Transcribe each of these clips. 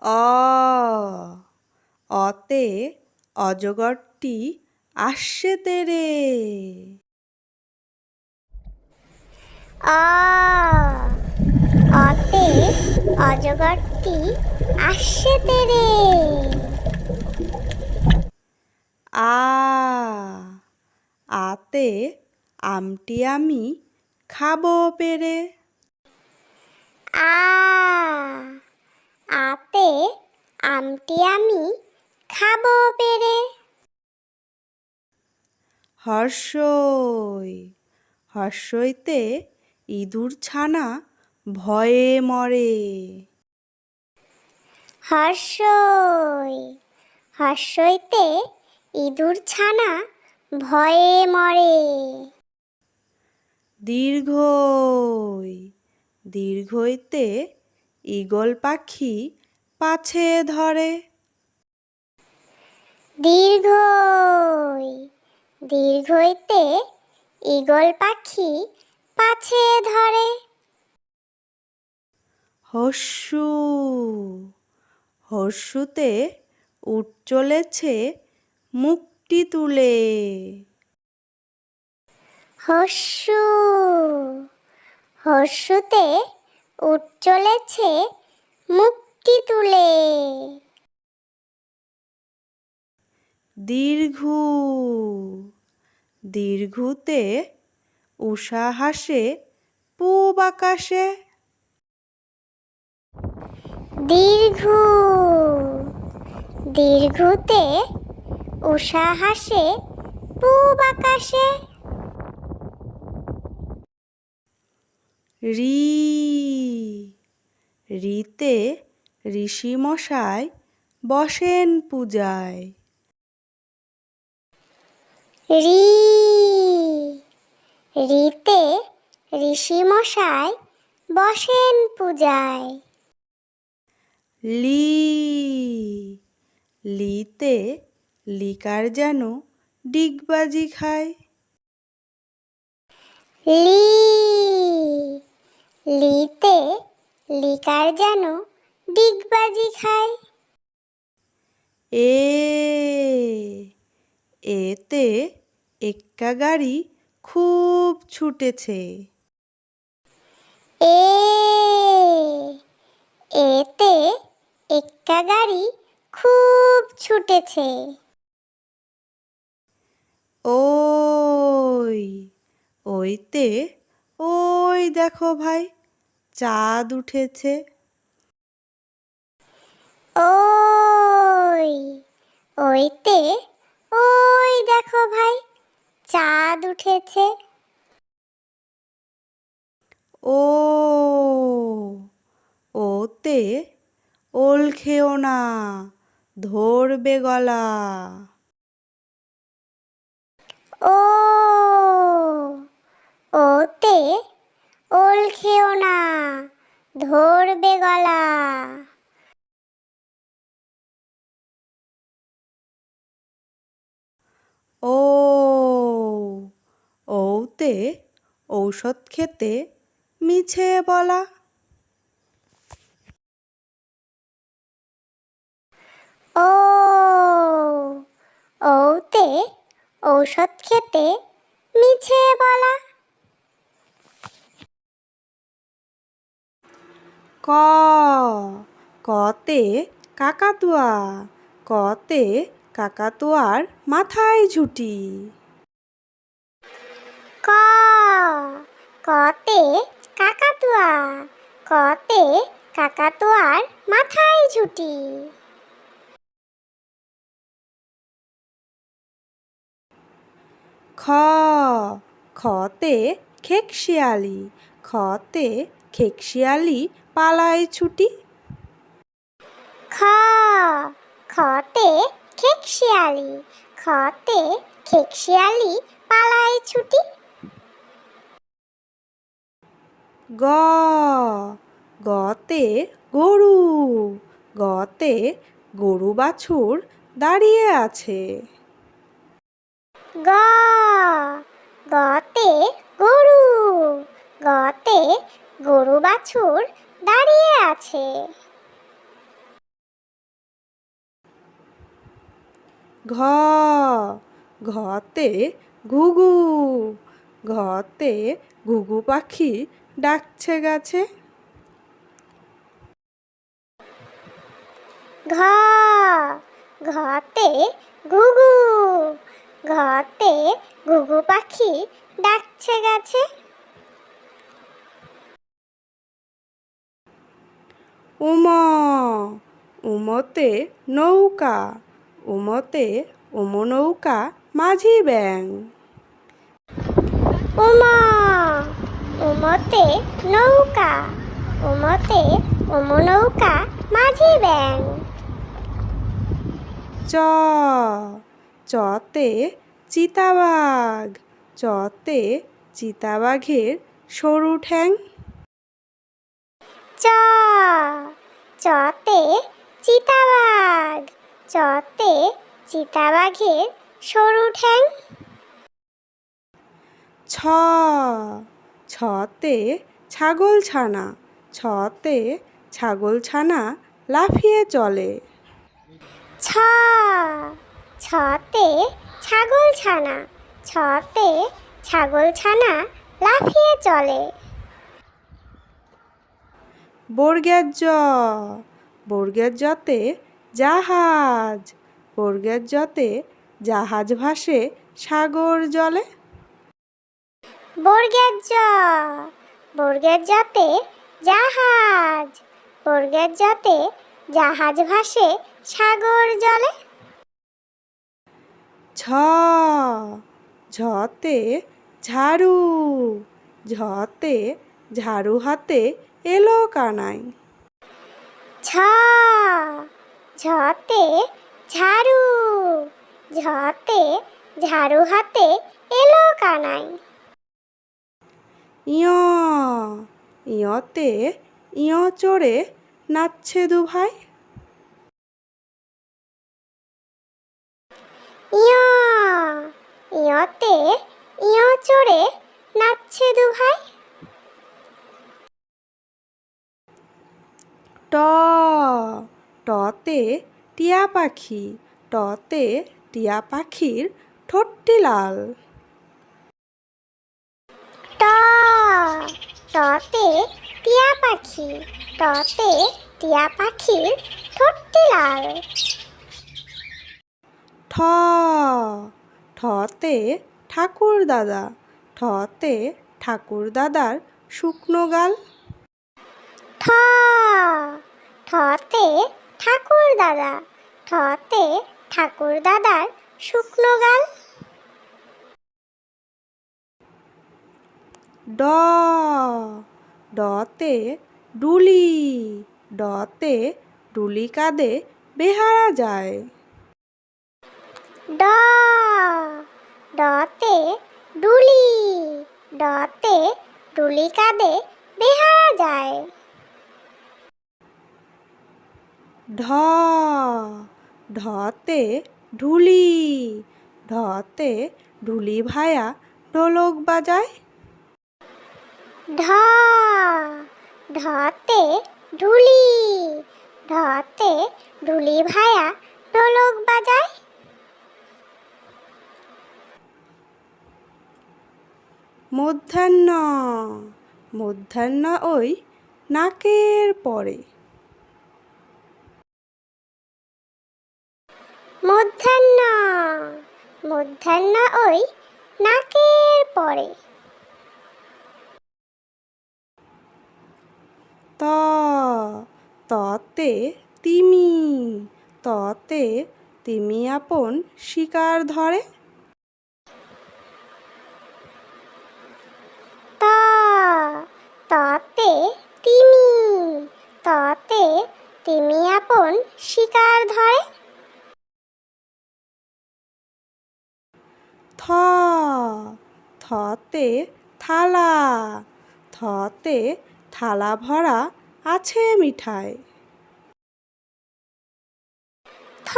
অ অতে অজগরটি আসছে তেরে। অ অতে অজগরটি আসছে তেরে। আ আতে আমটি আমি খাবো পেরে। আ আতে আমটি আমি খাবো পেরে। হর্ষই হর্ষইতে ইঁদুর ছানা ভয়ে মরে। হর্ষই হর্ষইতে ইঁদুর ছানা ভয়ে মরে। দীর্ঘই দীর্ঘইতে ঈগল পাখি পাছে ধরে। দীর্ঘই দীর্ঘইতে ঈগল পাখি পাছে ধরে। হর্ষু হর্ষুতে উট চলেছে মুখটি তুলে। হর্ষু হর্ষুতে উট চলেছে মুখটি তুলে। দীর্ঘু দীর্ঘুতে উষা হাসে পূব আকাশে। দীর্ঘু দীর্ঘুতে উষা হাসে পূব আকাশে। রি রিতে ঋষি মশাই বসেন পূজায়। রি রিতে ঋষি মশাই বসেন পূজায়। লি লিতে লিকার যেন ডিগবাজি খায়। লি লিতে লিকার যেন ডিগবাজি খায়। এ এতে এক্কা গাড়ি খুব ছুটেছে। এ এতে এক্কা গাড়ি খুব ছুটেছে। ওই ওইতে ওই দেখো ভাই চাঁদ উঠেছে। ওই ওইতে ওই দেখো ভাই চাঁদ উঠেছে। ও ওতে ওল খেও না ধরবে গলা। ও ওতে ওল খেও না ধরবে গলা। ও ওতে ঔষধ খেতে মিছে বলা। ও ওতে ঔষধ খেতে মিছে বলা। ক কতে কাকাতুয়া কতে কাকাতুয়ার মাথায় ঝুঁটি। ক কতে কাকাতুয়া কতে কাকাতুয়ার মাথায় ঝুঁটি। খ খতে খেকশিয়ালি খতে খেকশিয়ালি পালায় ছুটি। খ খতে খেকশিয়ালি খতে খেকশিয়ালি পালায় ছুটি। গ গতে গরু গতে গরু বাছুর দাঁড়িয়ে আছে। গ গতে গরু গতে গরু বাছুর দাঁড়িয়ে আছে। ঘ ঘতে ঘুঘু, ঘতে ঘুঘু পাখি ডাকছে গাছে। ঘ ঘতে ঘুঘু, ঘতে ঘুঘু পাখি ডাকছে গাছে। উম উমতে নৌকা, উমতে নৌকা মাঝি ব্যাং। উমা উমতে নৌকা, উমতে নৌকা মাঝি ব্যাং। চ চতে চিতাবাঘ, চতে চিতাবাঘের সরু ঠ্যাং। চ চতে চিতাবাঘ, চতে চিতাবাঘের সরু ঠ্যাং। ছ ছতে ছাগলছানা, ছতে ছাগলছানা লাফিয়ে চলে। ছ ছতে ছাগলছানা, ছতে ছাগলছানা লাফিয়ে চলে। বর্গের জ বর্গের জতে জাহাজ, বর্গের জতে জাহাজ ভাসে সাগর জলে। বর্গের জ বর্গের জতে জাহাজ, বর্গের জতে জাহাজ ভাসে সাগর জলে। ঝ ঝতে ঝাড়ু, ঝতে ঝাড়ু হাতে এলো কানাই। ঝ ঝতে ঝাড়ু, ঝতে ঝাড়ু হাতে এলো কানাই। ইয় ইয়তে ইয় চড়ে নাচছে দুভাই। ইয় ইয়তে ইয় চড়ে নাচছে দুভাই। ট টতে টিয়া পাখি, টতে টিয়া পাখির ঠোঁটটি লাল। ট টতে টিয়া পাখি, টতে টিয়া পাখির ঠোঁটটি লাল। ঠ ঠতে ঠাকুর দাদা, ঠতে ঠাকুর দাদার শুকনো গাল। ঠ ঠতে ঠাকুর দাদা, ঠতে ঠাকুর দাদার শুকনো গাল। ড ডতে ডুলি, ডতে ডুলি কাঁধে বেহারা যায়। ড ডতে ডুলি, ডতে ডুলি কাঁধে বেহারা যায়। ঢ ঢতে ঢুলি, ঢতে ঢুলি ভায়া ঢোলক বাজায়। ঢ ঢতে ঢুলি, ঢতে ঢুলি ভায়া ঢোলক বাজায়। মধ্যাহ্ন মধ্যাহ্ন ওই নাকের পরে। মধ্যাহ্ন মধ্যাহ্ন ওই নাকের পরে। ত ততে তিমি, ততে তিমি আপন শিকার ধরে। ত ততে তিমি, ততে তিমি আপন শিকার ধরে। থ থতে থালা, থতে থালা ভরা আছে মিঠাই। থ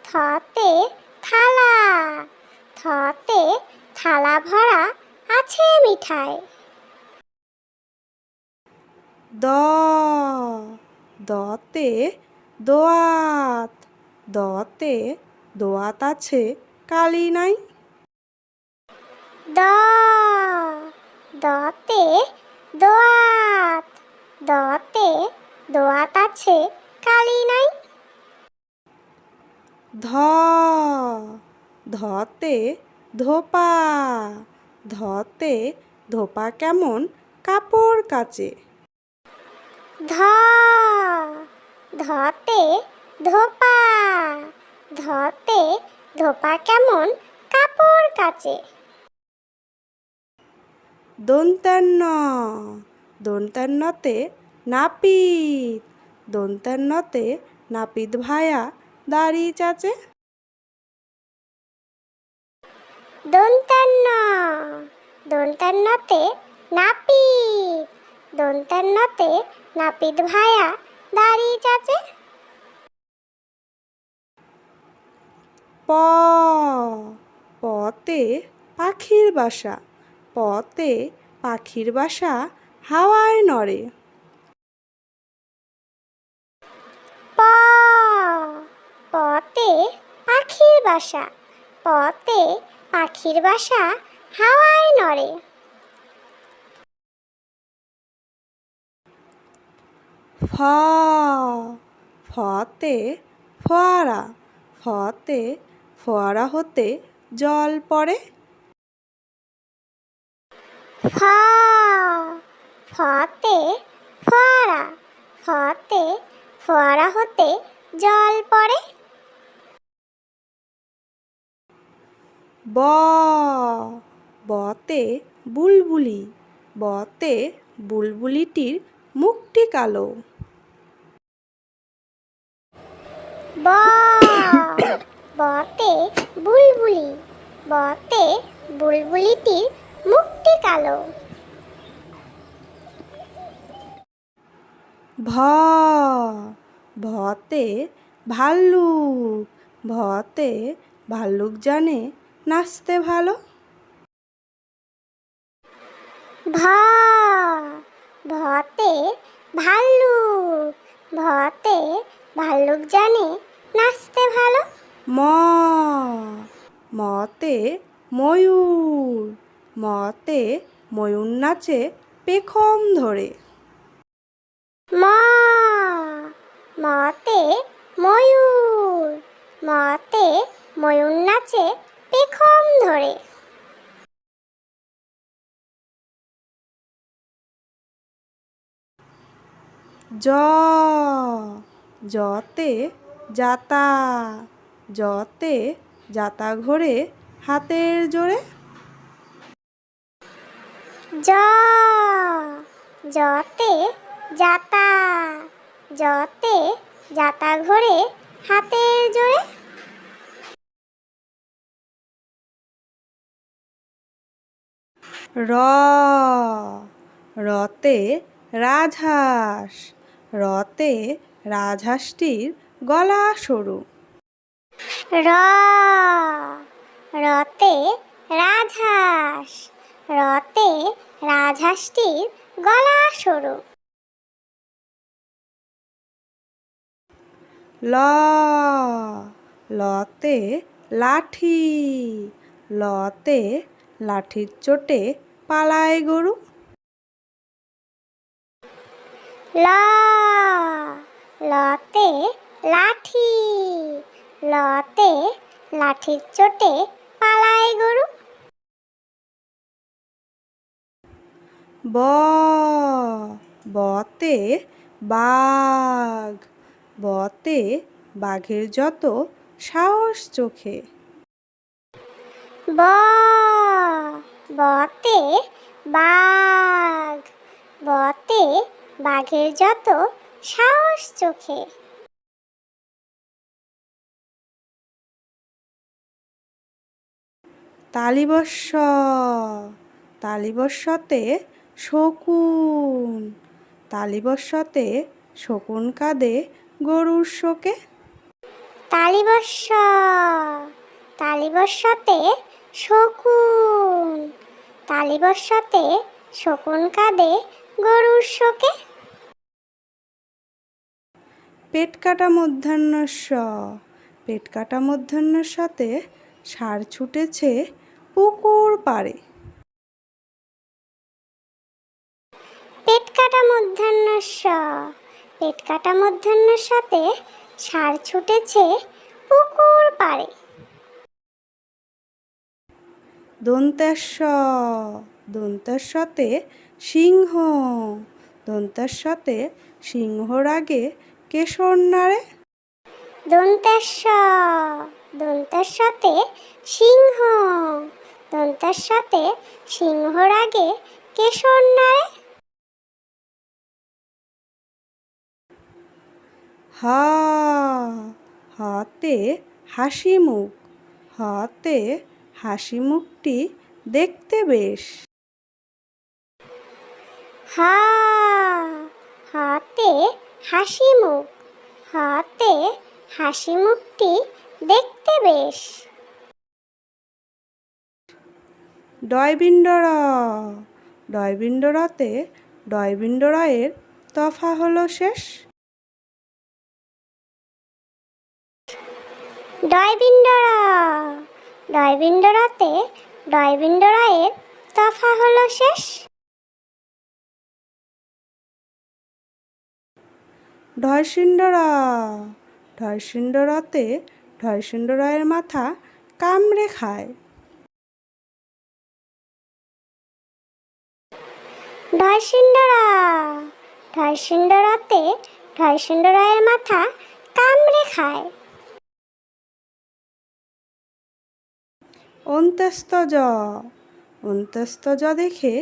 থতে থালা, থতে থালা ভরা আছে মিঠাই। দ দতে দোয়াত, দতে দোয়াত আছে কালি নাই। দ দতে দোয়াত, দতে দোয়াত আছে কালি নাই। ধ ধতে ধোপা, ধতে ধোপা কেমন কাপড় কাচে। ধ ধতে ধোপা, ধতে ধোপা কেমন কাপড় কাচে। দন্ত্যান্ন দন্ত্যান্নতে নাপিত, দন্ত্যান্নতে নাপিত ভায়া দাড়ি চাচে। দন্ত্যান্ন দন্ত্যান্নতে নাপিত, দন্ত্যান্নতে নাপিত ভায়া দাড়ি চাচে। প পতে পাখির বাসা, পতে পাখির বাসা হাওয়ায় নড়ে। প পতে পাখির বাসা, পতে পাখির বাসা হাওয়ায় নড়ে। ফ ফতে ফোয়ারা, ফতে ফোয়ারা হতে জল পড়ে। ফ ফতে ফোয়ারা, ফতে ফোয়ারা হতে জল পড়ে। ব বতে বুলবুলি, বতে বুলবুলিটির মুখটি কালো। ব বতে বুলবুলি, বতে বুলবুলিটির মুখটি কালো। ভ ভতে ভাল্লুক, ভতে ভাল্লুক জানে নাচতে ভালো। ভ ভতে ভাল্লুক, ভতে ভাল্লুক জানে নাচতে ভালো। ম মতে ময়ূর, মতে ময়ূর নাচে পেখম ধরে। ম মতে ময়ূর, মতে ময়ূর নাচে পেখম ধরে। জ জতে জাতা, জতে জাতা ঘোরে হাতের জোরে। জ জতে জাতা, জতে জাতা ঘোরে হাতের জোরে। র রতে রাজহাঁস, রতে রাজহাঁসটির গলা সরু। র রতে রাজহাঁস, রতে রাজহাঁসটির গলা সরু। ল লতে লাঠি, লতে লাঠির চোটে পালায় গরু। ল লতে লাঠি, লতে লাঠির চোটে পালায় গরু। ব বতে বাঘ, বতে বাঘের যত সাহস চোখে। ব বতে বাঘ, বতে বাঘের যত সাহস চোখে। তালিবস্য তালিবস্যতে শকুন, তালিবস্যতে শকুন কাঁদে গরুর শোকে। তালিবস্য তালিবস্যতে শকুন, তালিবস্যতে শকুন কাঁদে গরুর শোকে। পেট কাটা মূর্ধন্য ষ, পেট কাটা মূর্ধন্যের সাথে ষাঁড় ছুটেছে পুকুর পাড়ে। পেট কাটা মূর্ধন্য ষ, পেট কাটা মূর্ধন্যের সাথে ষাঁড় ছুটেছে পুকুর পাড়ে। দন্তেশ্ব, দন্তেশ্বতে সিংহ, দন্তেশ্বতে সিংহর আগে কেশর নাড়ে। দন্তেশ্ব, দন্তেশ্বতে সিংহ, দন্তেশ্বতে সিংহর আগে কেশর নাড়ে। হা, হাতে হাসি মুখ, হাতে হাসি মুখটি দেখতে বেশ। হা, হাতে হাসি মুখ, হাতে হাসি মুখটি দেখতে বেশ। ডয়বিন্ডর, ডয়বিন্ডরতে ডয়বিন্ডরায়ের তফা হলো শেষ। ডয়বিন্ডর, ডয়বিন্ডরতে ডয়বিন্ডরায়ের তফা হলো শেষ। ঢয়সিন্ডরা, ঢয়সিন্ডরাতে ঢয়সিন্ডরায়ের মাথা কামড়ে খায়। ঢয়সিন্ডরা, ঢয়সিন্ডরাতে ঢয়সিন্ডরায়ের মাথা কামড়ে খায়। অন্ত্যস্তজ, অন্ত্যস্তজ দেখে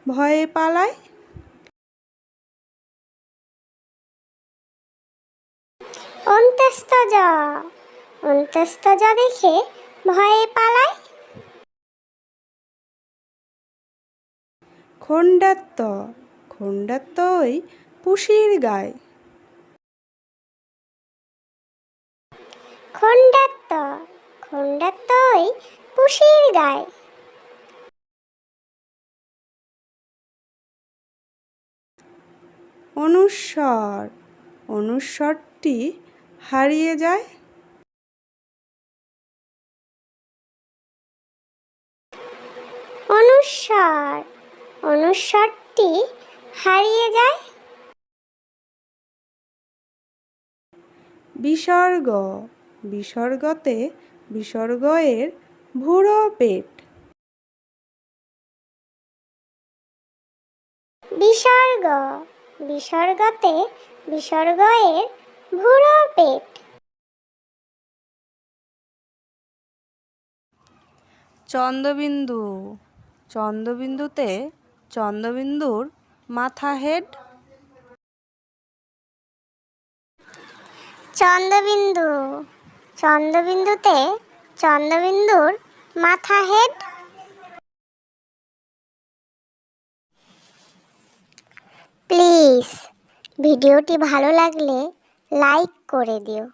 ভয়ে পালায়। অন্ত্যস্তজ, অন্ত্যস্তজ দেখে ভয়ে পালায়। খণ্ডাত্ত, খণ্ডাত্ত ওই পুষির গায়। খণ্ডাত্ত, খণ্ডাত্ত ওই পুষির গায়। অনুস্বর, অনুস্বরটি হারিয়ে যায়। অনুস্বর, অনুস্বরটি হারিয়ে যায়। বিসর্গ, বিসর্গতে বিসর্গয়ের ভুরো পেট। বিসর্গ, বিসর্গতে বিসর্গয়ের ভুরো পেট। চন্দ্রবিন্দু, চন্দ্রবিন্দুতে চন্দ্রবিন্দুর মাথা হেড। চন্দ্রবিন্দু, চন্দ্রবিন্দুতে চন্দ্রবিন্দুর মাথা হেড। প্লিজ ভিডিওটি ভালো লাগলে লাইক করে দিও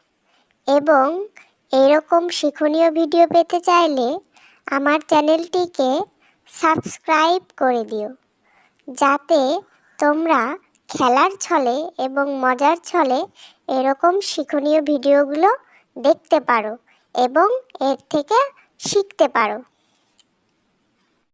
এবং এরকম শিক্ষণীয় ভিডিও পেতে চাইলে আমার চ্যানেলটিকে সাবস্ক্রাইব করে দিও, যাতে তোমরা খেলার ছলে এবং মজার ছলে এরকম শিক্ষণীয় ভিডিওগুলো দেখতে পারো এবং এর থেকে শিখতে পারো।